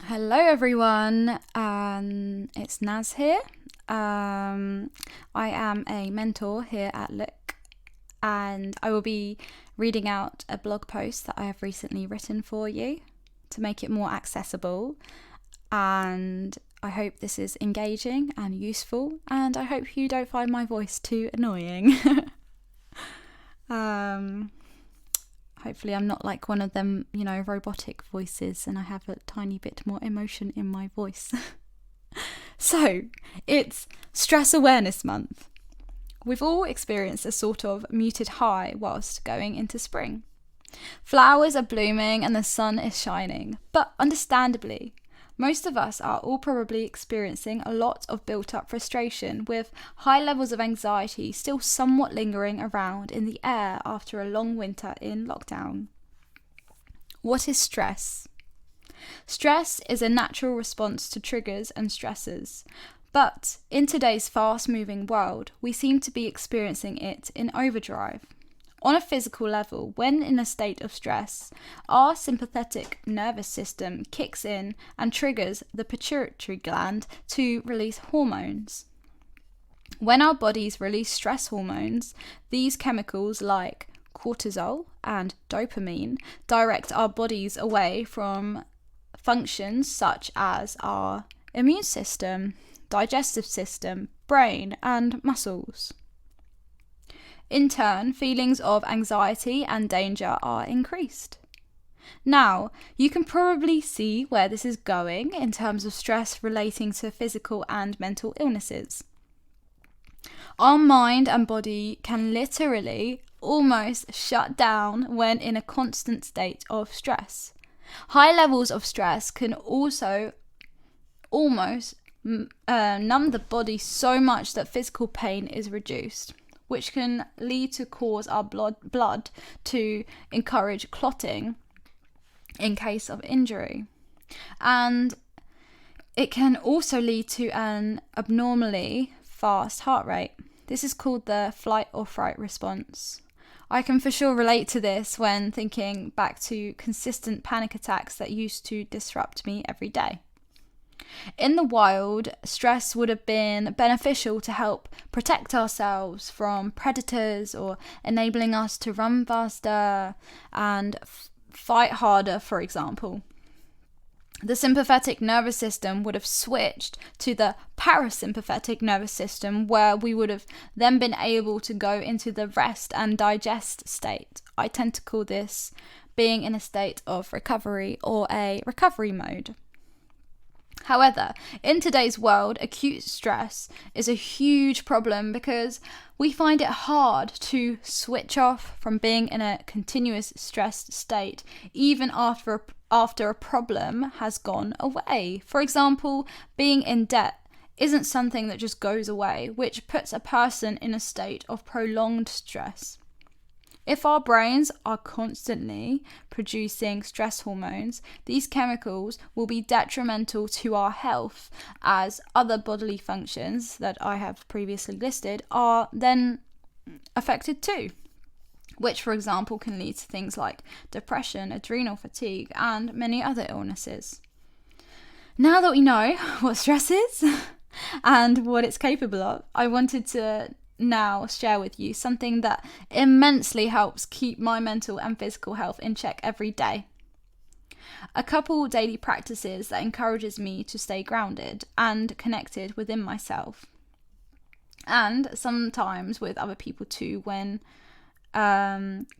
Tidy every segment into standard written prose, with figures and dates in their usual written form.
Hello everyone, it's Naz here. I am a mentor here at Look, and I will be reading out a blog post that I have recently written for you to make it more accessible, and I hope this is engaging and useful, and I hope you don't find my voice too annoying. Hopefully I'm not like one of them, robotic voices, and I have a tiny bit more emotion in my voice. So, it's Stress Awareness Month. We've all experienced a sort of muted high whilst going into spring. Flowers are blooming and the sun is shining, but understandably, most of us are all probably experiencing a lot of built-up frustration, with high levels of anxiety still somewhat lingering around in the air after a long winter in lockdown. What is stress? Stress is a natural response to triggers and stressors, but in today's fast-moving world, we seem to be experiencing it in overdrive. On a physical level, when in a state of stress, our sympathetic nervous system kicks in and triggers the pituitary gland to release hormones. When our bodies release stress hormones, these chemicals like cortisol and dopamine direct our bodies away from functions such as our immune system, digestive system, brain, and muscles. In turn, feelings of anxiety and danger are increased. Now, you can probably see where this is going in terms of stress relating to physical and mental illnesses. Our mind and body can literally almost shut down when in a constant state of stress. High levels of stress can also almost numb the body so much that physical pain is reduced, which can lead to cause our blood to encourage clotting in case of injury. And it can also lead to an abnormally fast heart rate. This is called the flight or fright response. I can for sure relate to this when thinking back to consistent panic attacks that used to disrupt me every day. In the wild, stress would have been beneficial to help protect ourselves from predators or enabling us to run faster and fight harder, for example. The sympathetic nervous system would have switched to the parasympathetic nervous system, where we would have then been able to go into the rest and digest state. I tend to call this being in a state of recovery or a recovery mode. However, in today's world, acute stress is a huge problem because we find it hard to switch off from being in a continuous stressed state, even after a problem has gone away. For example, being in debt isn't something that just goes away, which puts a person in a state of prolonged stress. If our brains are constantly producing stress hormones, these chemicals will be detrimental to our health, as other bodily functions that I have previously listed are then affected too, which, for example, can lead to things like depression, adrenal fatigue, and many other illnesses. Now that we know what stress is and what it's capable of, I wanted to now share with you something that immensely helps keep my mental and physical health in check every day. A couple daily practices that encourages me to stay grounded and connected within myself, and sometimes with other people too when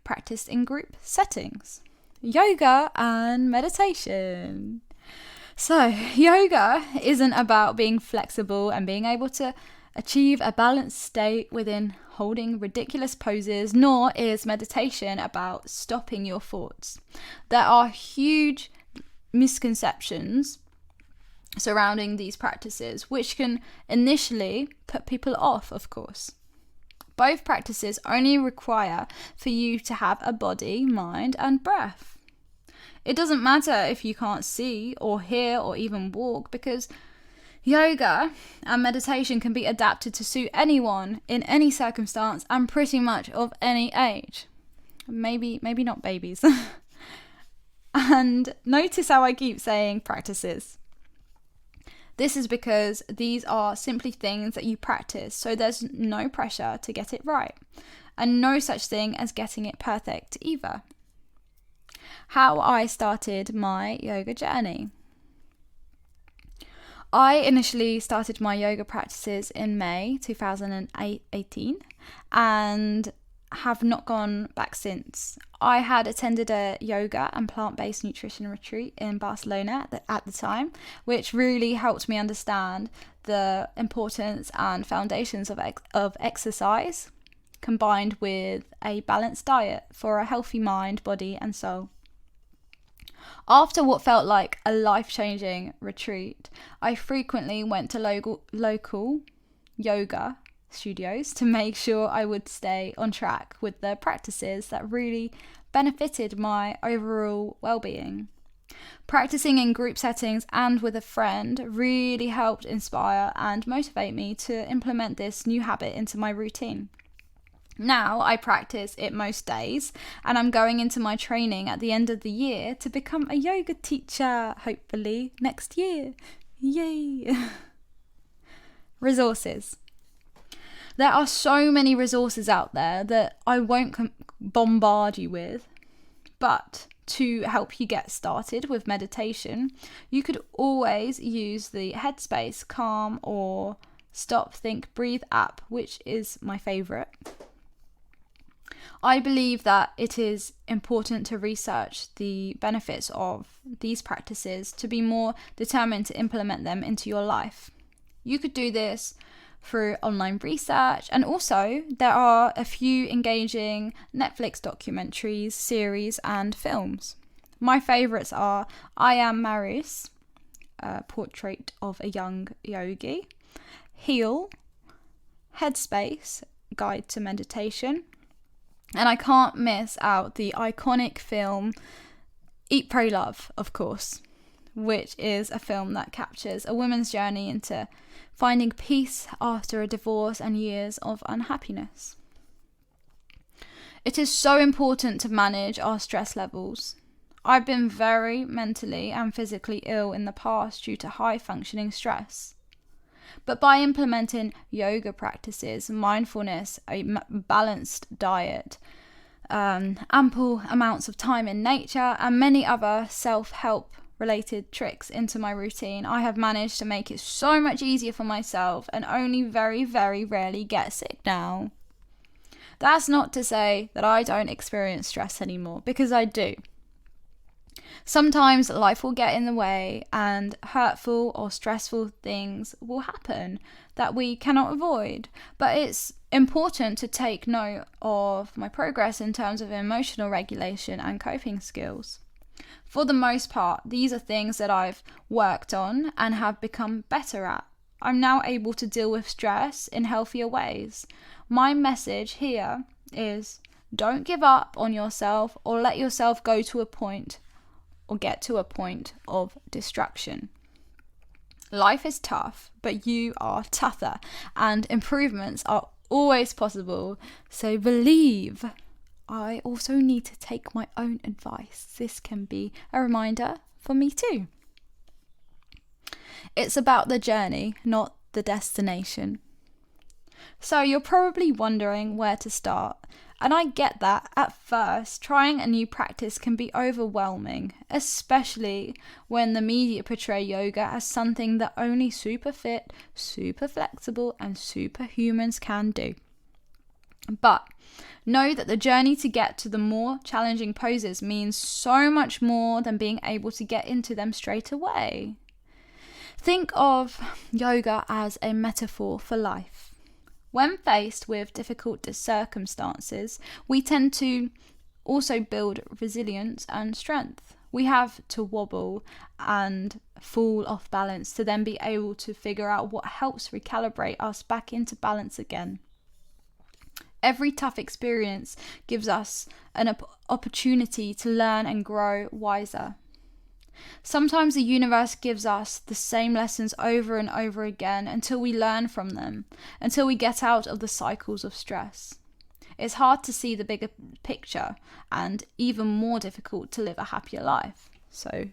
practiced in group settings. Yoga and meditation. So, yoga isn't about being flexible and being able to achieve a balanced state within holding ridiculous poses, nor is meditation about stopping your thoughts. There are huge misconceptions surrounding these practices, which can initially put people off, of course. Both practices only require for you to have a body, mind, and breath. It doesn't matter if you can't see or hear or even walk, because yoga and meditation can be adapted to suit anyone in any circumstance and pretty much of any age. Maybe not babies. And notice how I keep saying practices. This is because these are simply things that you practice, so there's no pressure to get it right, and no such thing as getting it perfect either. How I started my yoga journey. I initially started my yoga practices in May 2018 and have not gone back since. I had attended a yoga and plant-based nutrition retreat in Barcelona at the time, which really helped me understand the importance and foundations of exercise, combined with a balanced diet for a healthy mind, body and soul. After what felt like a life-changing retreat, I frequently went to local yoga studios to make sure I would stay on track with the practices that really benefited my overall well-being. Practicing in group settings and with a friend really helped inspire and motivate me to implement this new habit into my routine. Now I practice it most days, and I'm going into my training at the end of the year to become a yoga teacher, hopefully next year. Yay! Resources. There are so many resources out there that I won't bombard you with, but to help you get started with meditation, you could always use the Headspace Calm or Stop, Think, Breathe app, which is my favourite. I believe that it is important to research the benefits of these practices to be more determined to implement them into your life. You could do this through online research, and also there are a few engaging Netflix documentaries, series and films. My favourites are I Am Maris, a portrait of a young yogi, Heal, Headspace, Guide to Meditation, and I can't miss out the iconic film Eat, Pray, Love, of course, which is a film that captures a woman's journey into finding peace after a divorce and years of unhappiness. It is so important to manage our stress levels. I've been very mentally and physically ill in the past due to high functioning stress. But by implementing yoga practices, mindfulness, a balanced diet, ample amounts of time in nature, and many other self-help related tricks into my routine, I have managed to make it so much easier for myself and only very, very rarely get sick now. That's not to say that I don't experience stress anymore, because I do. Sometimes life will get in the way and hurtful or stressful things will happen that we cannot avoid. But it's important to take note of my progress in terms of emotional regulation and coping skills. For the most part, these are things that I've worked on and have become better at. I'm now able to deal with stress in healthier ways. My message here is don't give up on yourself or let yourself go to a point or get to a point of destruction. Life is tough, but you are tougher, and improvements are always possible, so believe. I also need to take my own advice. This can be a reminder for me too. It's about the journey, not the destination. So you're probably wondering where to start. And I get that at first, trying a new practice can be overwhelming, especially when the media portray yoga as something that only super fit, super flexible, and superhumans can do. But know that the journey to get to the more challenging poses means so much more than being able to get into them straight away. Think of yoga as a metaphor for life. When faced with difficult circumstances, we tend to also build resilience and strength. We have to wobble and fall off balance to then be able to figure out what helps recalibrate us back into balance again. Every tough experience gives us an opportunity to learn and grow wiser. Sometimes the universe gives us the same lessons over and over again until we learn from them, until we get out of the cycles of stress. It's hard to see the bigger picture and even more difficult to live a happier life. So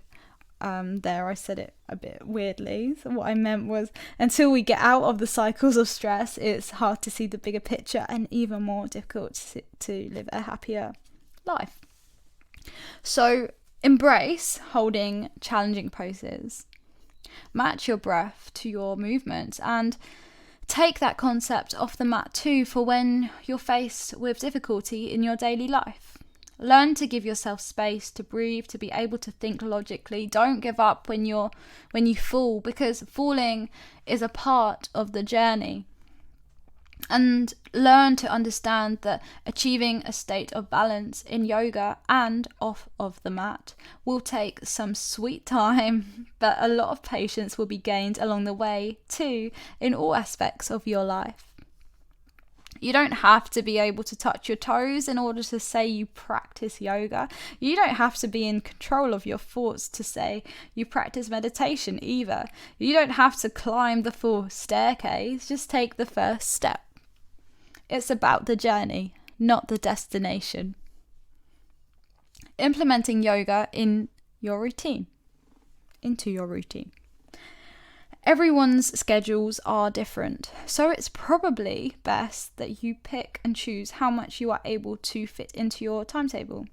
there I said it a bit weirdly. So what I meant was, until we get out of the cycles of stress, it's hard to see the bigger picture and even more difficult to live a happier life. So embrace holding challenging poses. Match your breath to your movements and take that concept off the mat too for when you're faced with difficulty in your daily life. Learn to give yourself space to breathe, to be able to think logically. Don't give up when you fall, because falling is a part of the journey. And learn to understand that achieving a state of balance in yoga and off of the mat will take some sweet time, but a lot of patience will be gained along the way too, in all aspects of your life. You don't have to be able to touch your toes in order to say you practice yoga. You don't have to be in control of your thoughts to say you practice meditation either. You don't have to climb the full staircase, just take the first step. It's about the journey, not the destination. Implementing yoga into your routine. Everyone's schedules are different, so it's probably best that you pick and choose how much you are able to fit into your timetable.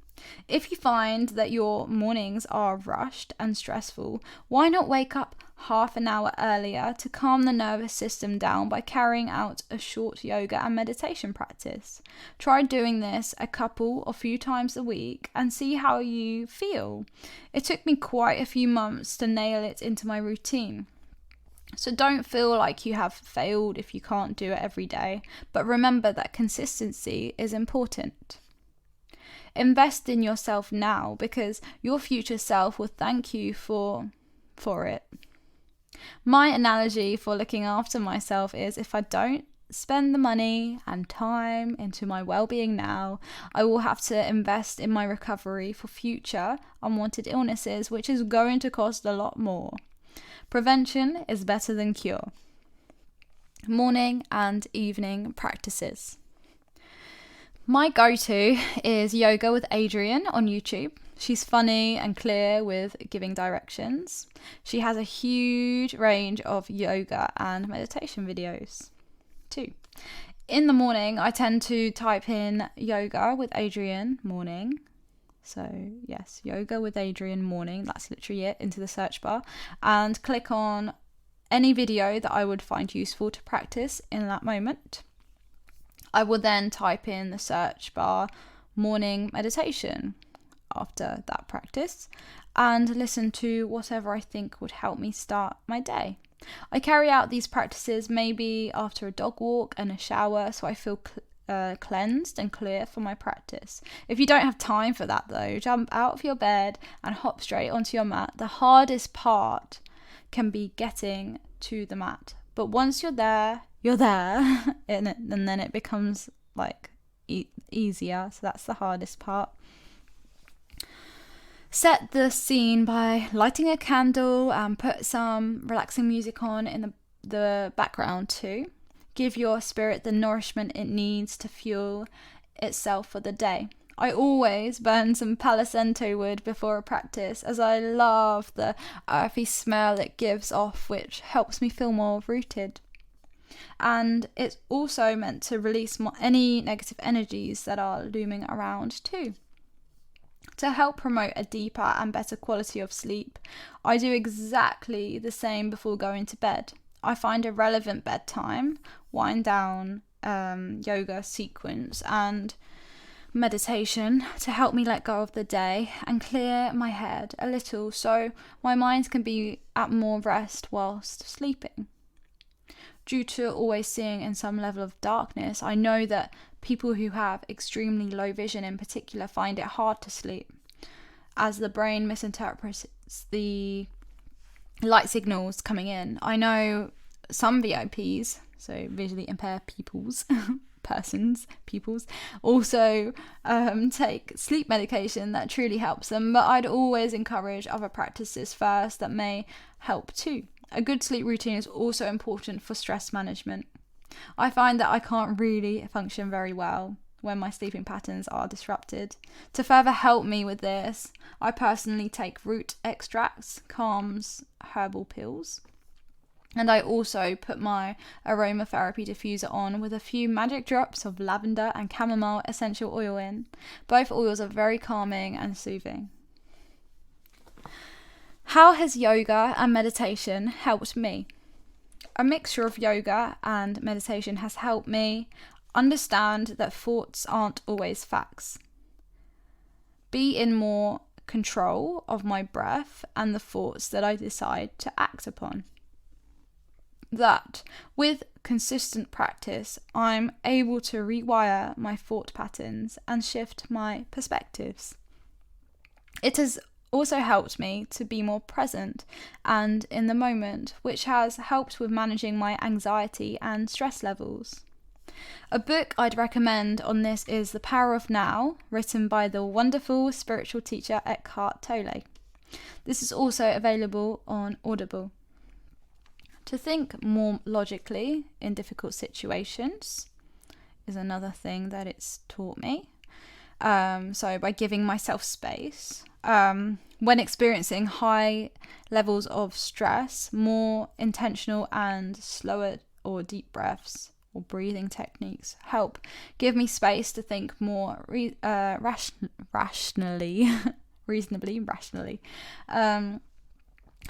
If you find that your mornings are rushed and stressful, why not wake up half an hour earlier to calm the nervous system down by carrying out a short yoga and meditation practice? Try doing this a few times a week and see how you feel. It took me quite a few months to nail it into my routine. So don't feel like you have failed if you can't do it every day, but remember that consistency is important. Invest in yourself now, because your future self will thank you for it. My analogy for looking after myself is, if I don't spend the money and time into my well-being now, I will have to invest in my recovery for future unwanted illnesses, which is going to cost a lot more. Prevention is better than cure. Morning and evening practices. My go-to is Yoga with Adriene on YouTube. She's funny and clear with giving directions. She has a huge range of yoga and meditation videos too. In the morning, I tend to type in Yoga with Adriene morning. So yes, Yoga with Adriene morning, that's literally it, into the search bar, and click on any video that I would find useful to practice in that moment. I will then type in the search bar morning meditation after that practice and listen to whatever I think would help me start my day. I carry out these practices maybe after a dog walk and a shower, so I feel cleansed and clear for my practice. If you don't have time for that though, jump out of your bed and hop straight onto your mat. The hardest part can be getting to the mat, but once you're there and then it becomes like easier. So that's the hardest part. Set the scene by lighting a candle and put some relaxing music on in the background too. Give your spirit the nourishment it needs to fuel itself for the day. I always burn some Palo Santo wood before a practice, as I love the earthy smell it gives off, which helps me feel more rooted. And it's also meant to release any negative energies that are looming around too. To help promote a deeper and better quality of sleep, I do exactly the same before going to bed. I find a relevant bedtime, wind down, yoga sequence and meditation to help me let go of the day and clear my head a little so my mind can be at more rest whilst sleeping. Due to always seeing in some level of darkness, I know that people who have extremely low vision in particular find it hard to sleep, as the brain misinterprets the light signals coming in. I know some VIPs, so visually impaired peoples, also take sleep medication that truly helps them, but I'd always encourage other practices first that may help too. A good sleep routine is also important for stress management. I find that I can't really function very well when my sleeping patterns are disrupted. To further help me with this, I personally take root extracts, calms, herbal pills. And I also put my aromatherapy diffuser on with a few magic drops of lavender and chamomile essential oil in. Both oils are very calming and soothing. How has yoga and meditation helped me? A mixture of yoga and meditation has helped me understand that thoughts aren't always facts. Be in more control of my breath and the thoughts that I decide to act upon. That with consistent practice, I'm able to rewire my thought patterns and shift my perspectives. It has also helped me to be more present and in the moment, which has helped with managing my anxiety and stress levels. A book I'd recommend on this is The Power of Now, written by the wonderful spiritual teacher Eckhart Tolle. This is also available on Audible. To think more logically in difficult situations is another thing that it's taught me. So by giving myself space, when experiencing high levels of stress, more intentional and slower or deep breaths or breathing techniques help give me space to think more rationally.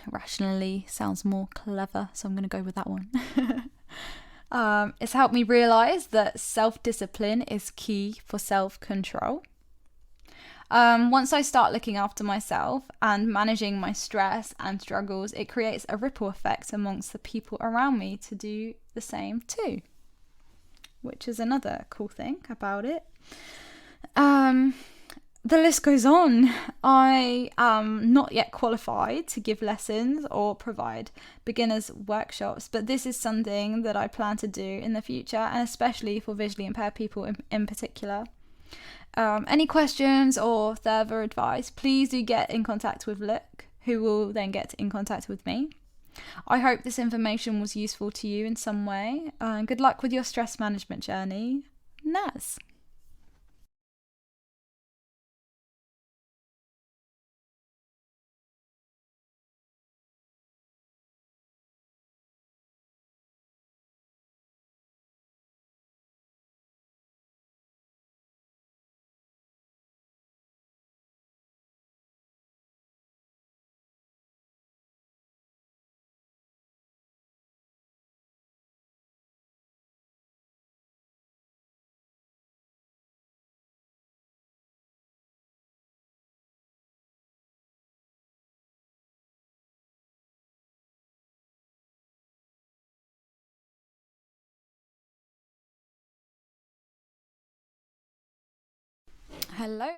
Rationally sounds more clever, so I'm going to go with that one. It's helped me realise that self-discipline is key for self-control. Once I start looking after myself and managing my stress and struggles, it creates a ripple effect amongst the people around me to do the same too, which is another cool thing about it. The list goes on. I am not yet qualified to give lessons or provide beginners workshops, but this is something that I plan to do in the future, and especially for visually impaired people in particular. Any questions or further advice, please do get in contact with Luke, who will then get in contact with me. I hope this information was useful to you in some way. Good luck with your stress management journey. Naz. Hello.